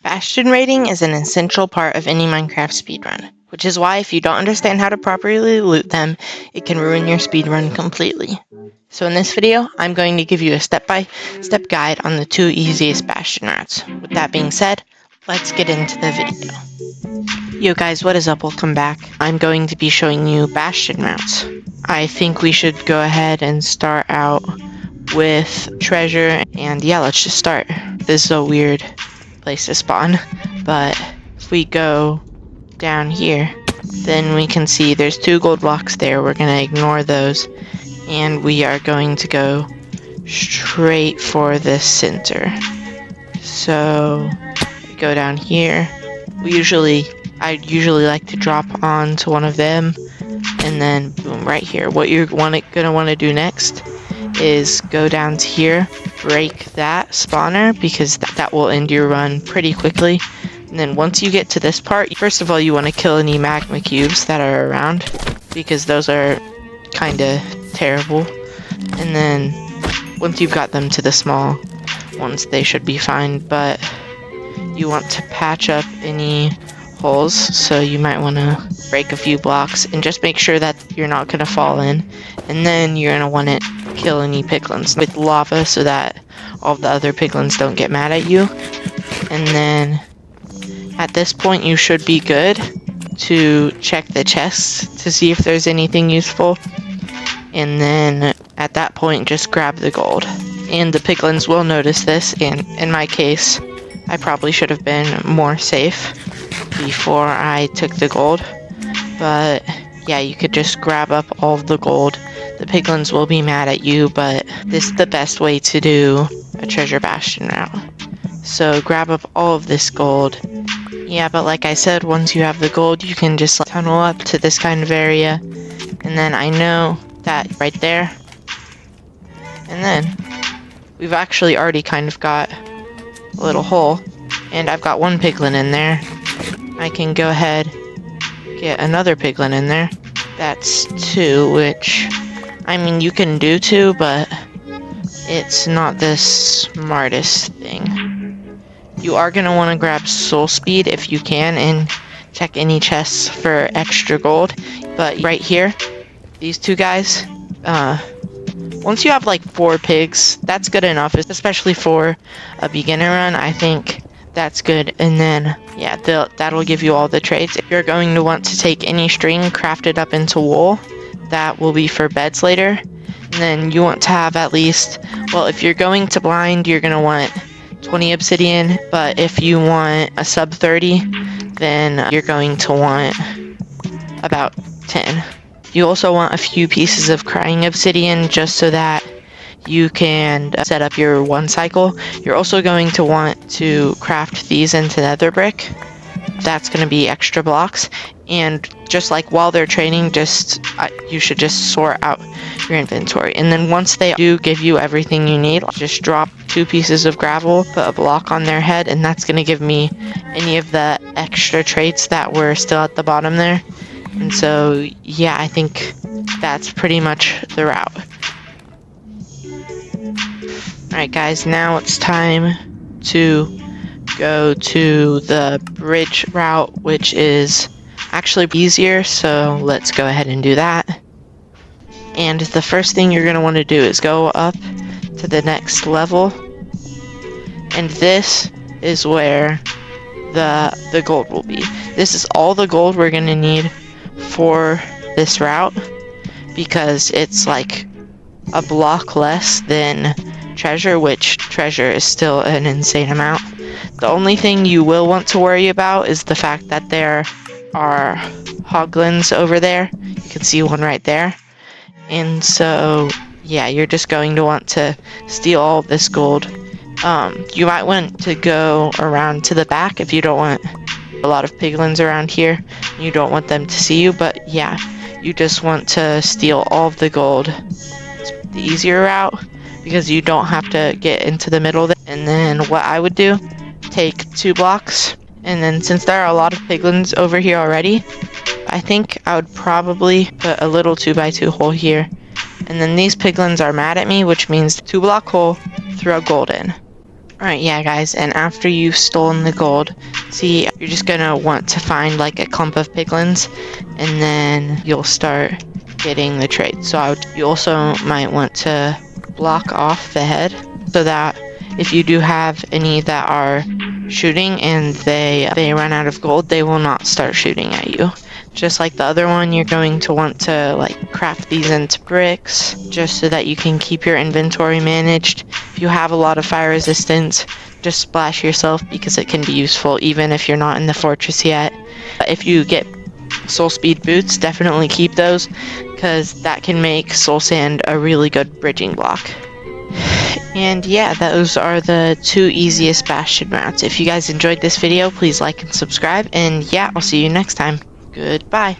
Bastion raiding is an essential part of any Minecraft speedrun, which is why if you don't understand how to properly loot them, it can ruin your speedrun completely. So in this video, I'm going to give you a step-by-step guide on the 2 easiest Bastion routes. With that being said, let's get into the video. Yo guys, what is up? Welcome back. I'm going to be showing you Bastion routes. I think we should go ahead and start out with treasure, and yeah, let's just start. This is a weird place to spawn, but if we go down here, then we can see there's 2 gold blocks there. We're going to ignore those, and we are going to go straight for the center. So go down here. I usually like to drop onto one of them, and then boom, right here. What you're gonna want to do next is go down to here, break that spawner, because that will end your run pretty quickly. And then once you get to this part, first of all, you want to kill any magma cubes that are around, because those are kind of terrible. And then once you've got them to the small ones, they should be fine, but you want to patch up any holes, so you might want to break a few blocks and just make sure that you're not going to fall in. And then you're going to want to kill any piglins with lava so that all the other piglins don't get mad at you. And then at this point you should be good to check the chests to see if there's anything useful, and then at that point just grab the gold. And the piglins will notice this, and in my case I probably should have been more safe before I took the gold, but yeah, you could just grab up all of the gold. The piglins will be mad at you, but this is the best way to do a treasure bastion route. So grab up all of this gold. Yeah, but like I said, once you have the gold, you can just tunnel up to this kind of area, and then I know that right there, and then we've actually already kind of got a little hole, and I've got 1 piglin in there. I can go ahead, get another piglin in there. That's 2, which, I mean, you can do 2, but it's not the smartest thing. You are going to want to grab soul speed if you can, and check any chests for extra gold. But right here, these 2 guys, once you have like 4 pigs, that's good enough, especially for a beginner run. I think that's good. And then yeah, that'll give you all the trades. If you're going to want to take any string, craft it up into wool. That will be for beds later. And then you want to have at least, well, if you're going to blind, you're going to want 20 obsidian, but if you want a sub 30, then you're going to want about 10. You also want a few pieces of crying obsidian just so that you can set up your 1 cycle. You're also going to want to craft these into nether brick. That's going to be extra blocks. And just like while they're training, you should just sort out your inventory. And then once they do give you everything you need, just drop 2 pieces of gravel, put a block on their head, and that's going to give me any of the extra traits that were still at the bottom there. And so yeah, I think that's pretty much the route. Alright guys, now it's time to go to the bridge route, which is actually easier, so let's go ahead and do that. And the first thing you're going to want to do is go up to the next level, and this is where the gold will be. This is all the gold we're going to need for this route, because it's like a block less than treasure, which treasure is still an insane amount. The only thing you will want to worry about is the fact that there are hoglins over there. You can see one right there. And so yeah, you're just going to want to steal all of this gold. You might want to go around to the back if you don't want a lot of piglins around here. You don't want them to see you, but yeah, you just want to steal all of the gold. It's the easier route because you don't have to get into the middle. And then what I would do, take 2 blocks, and then since there are a lot of piglins over here already, I think I would probably put a little 2x2 hole here. And then these piglins are mad at me, which means 2 block hole, throw gold in. Alright, yeah guys, and after you've stolen the gold, see, you're just gonna want to find like a clump of piglins, and then you'll start getting the trade. So you also might want to block off the head, so that if you do have any that are shooting and they run out of gold, they will not start shooting at you. Just like the other one, you're going to want to like craft these into bricks, just so that you can keep your inventory managed. If you have a lot of fire resistance, just splash yourself, because it can be useful even if you're not in the fortress yet. If you get soul speed boots, definitely keep those, because that can make soul sand a really good bridging block. And yeah, those are the 2 easiest Bastion routes. If you guys enjoyed this video, please like and subscribe, and yeah, I'll see you next time. Goodbye.